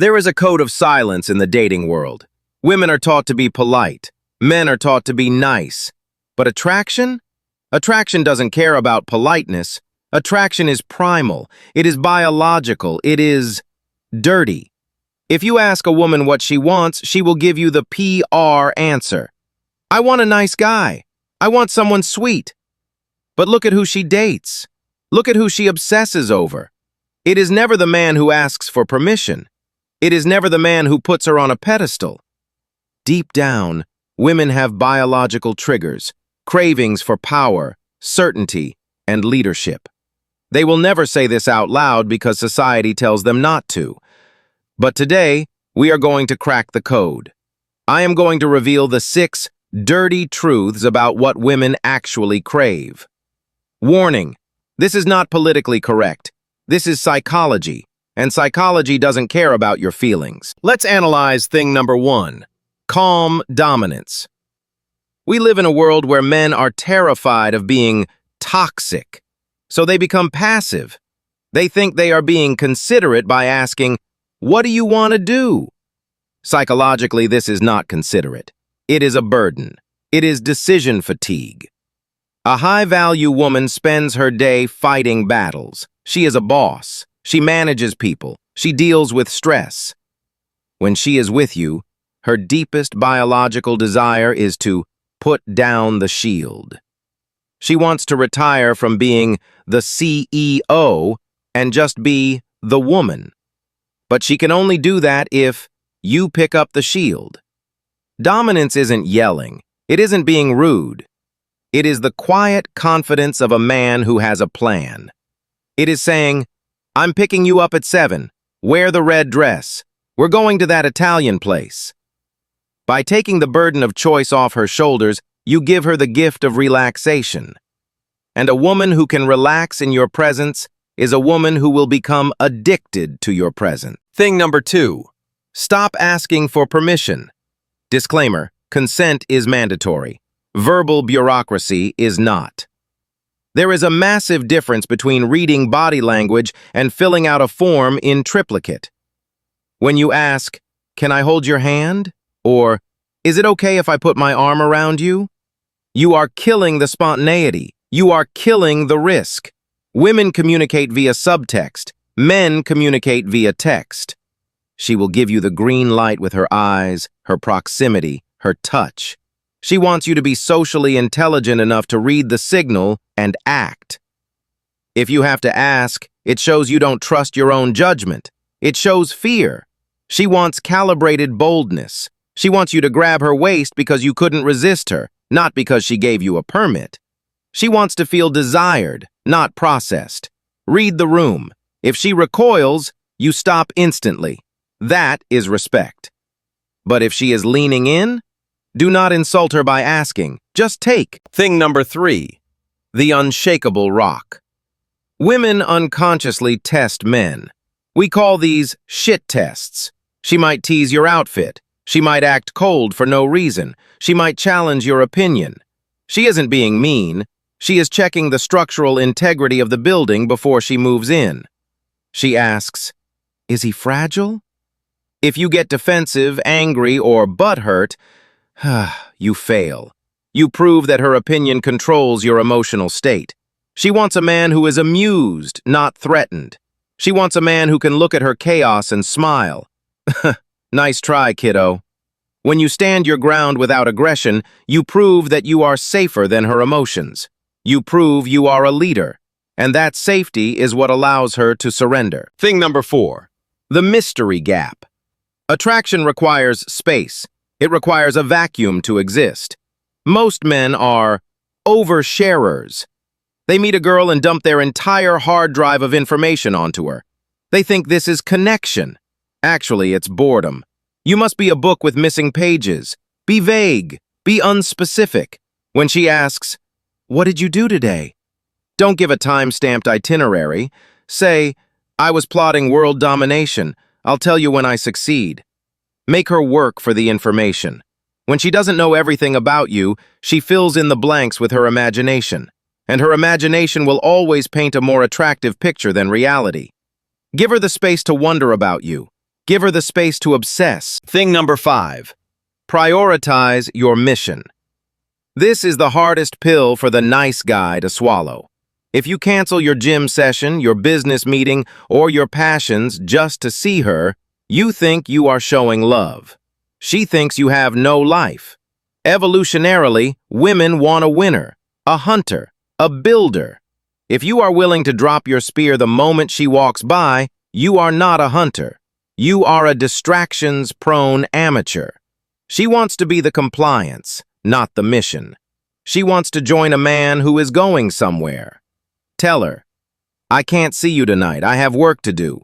There is a code of silence in the dating world. Women are taught to be polite. Men are taught to be nice. But attraction? Attraction doesn't care about politeness. Attraction is primal. It is biological. It is dirty. If you ask a woman what she wants, she will give you the PR answer. I want a nice guy. I want someone sweet. But look at who she dates. Look at who she obsesses over. It is never the man who asks for permission. It is never the man who puts her on a pedestal. Deep down, women have biological triggers, cravings for power, certainty, and leadership. They will never say this out loud because society tells them not to. But today, we are going to crack the code. I am going to reveal the 6 dirty truths about what women actually crave. Warning, this is not politically correct. This is psychology, and psychology doesn't care about your feelings. Let's analyze thing number 1, calm dominance. We live in a world where men are terrified of being toxic, so they become passive. They think they are being considerate by asking, "What do you want to do?" Psychologically, this is not considerate. It is a burden. It is decision fatigue. A high-value woman spends her day fighting battles. She is a boss. She manages people. She deals with stress. When she is with you, her deepest biological desire is to put down the shield. She wants to retire from being the CEO and just be the woman. But she can only do that if you pick up the shield. Dominance isn't yelling. It isn't being rude. It is the quiet confidence of a man who has a plan. It is saying, "I'm picking you up at 7. Wear the red dress. We're going to that Italian place." By taking the burden of choice off her shoulders, you give her the gift of relaxation. And a woman who can relax in your presence is a woman who will become addicted to your presence. Thing number 2, stop asking for permission. Disclaimer, consent is mandatory. Verbal bureaucracy is not. There is a massive difference between reading body language and filling out a form in triplicate. When you ask, "Can I hold your hand?" or "Is it okay if I put my arm around you?" you are killing the spontaneity. You are killing the risk. Women communicate via subtext. Men communicate via text. She will give you the green light with her eyes, her proximity, her touch. She wants you to be socially intelligent enough to read the signal and act. If you have to ask, it shows you don't trust your own judgment. It shows fear. She wants calibrated boldness. She wants you to grab her waist because you couldn't resist her, not because she gave you a permit. She wants to feel desired, not processed. Read the room. If she recoils, you stop instantly. That is respect. But if she is leaning in, do not insult her by asking. Just take. Thing number 3, the unshakable rock. Women unconsciously test men. We call these shit tests. She might tease your outfit. She might act cold for no reason. She might challenge your opinion. She isn't being mean. She is checking the structural integrity of the building before she moves in. She asks, "Is he fragile?" If you get defensive, angry, or butthurt, you fail. You prove that her opinion controls your emotional state. She wants a man who is amused, not threatened. She wants a man who can look at her chaos and smile. Nice try, kiddo. When you stand your ground without aggression, you prove that you are safer than her emotions. You prove you are a leader, and that safety is what allows her to surrender. Thing number 4, the mystery gap. Attraction requires space. It requires a vacuum to exist. Most men are oversharers. They meet a girl and dump their entire hard drive of information onto her. They think this is connection. Actually, it's boredom. You must be a book with missing pages. Be vague. Be unspecific. When she asks, "What did you do today?" don't give a time-stamped itinerary. Say, "I was plotting world domination. I'll tell you when I succeed." Make her work for the information. When she doesn't know everything about you, she fills in the blanks with her imagination. And her imagination will always paint a more attractive picture than reality. Give her the space to wonder about you. Give her the space to obsess. Thing number 5. Prioritize your mission. This is the hardest pill for the nice guy to swallow. If you cancel your gym session, your business meeting, or your passions just to see her, you think you are showing love. She thinks you have no life. Evolutionarily, women want a winner, a hunter, a builder. If you are willing to drop your spear the moment she walks by, you are not a hunter. You are a distractions-prone amateur. She wants to be the compliance, not the mission. She wants to join a man who is going somewhere. Tell her, "I can't see you tonight, I have work to do."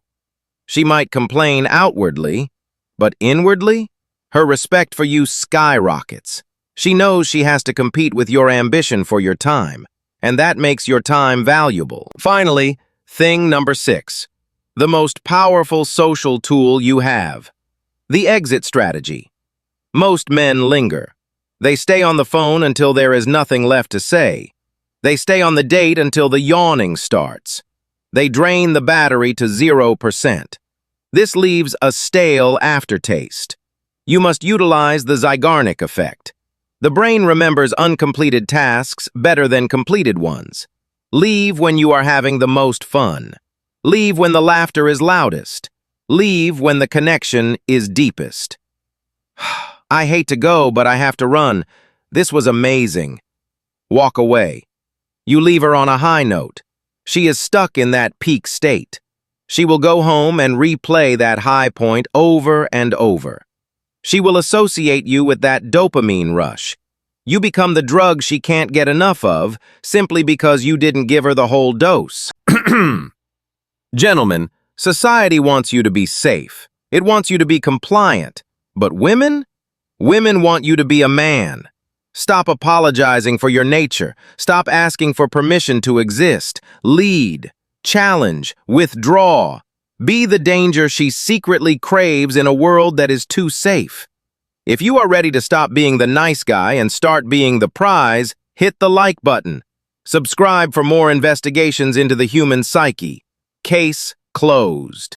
She might complain outwardly, but inwardly, her respect for you skyrockets. She knows she has to compete with your ambition for your time, and that makes your time valuable. Finally, thing number 6. The most powerful social tool you have. The exit strategy. Most men linger. They stay on the phone until there is nothing left to say. They stay on the date until the yawning starts. They drain the battery to 0%. This leaves a stale aftertaste. You must utilize the Zeigarnik effect. The brain remembers uncompleted tasks better than completed ones. Leave when you are having the most fun. Leave when the laughter is loudest. Leave when the connection is deepest. I hate to go, but I have to run. This was amazing. Walk away. You leave her on a high note. She is stuck in that peak state. She will go home and replay that high point over and over. She will associate you with that dopamine rush. You become the drug she can't get enough of simply because you didn't give her the whole dose. Gentlemen, society wants you to be safe. It wants you to be compliant. But women? Women want you to be a man. Stop apologizing for your nature. Stop asking for permission to exist. Lead, challenge, withdraw. Be the danger she secretly craves in a world that is too safe. If you are ready to stop being the nice guy and start being the prize, hit the like button. Subscribe for more investigations into the human psyche. Case closed.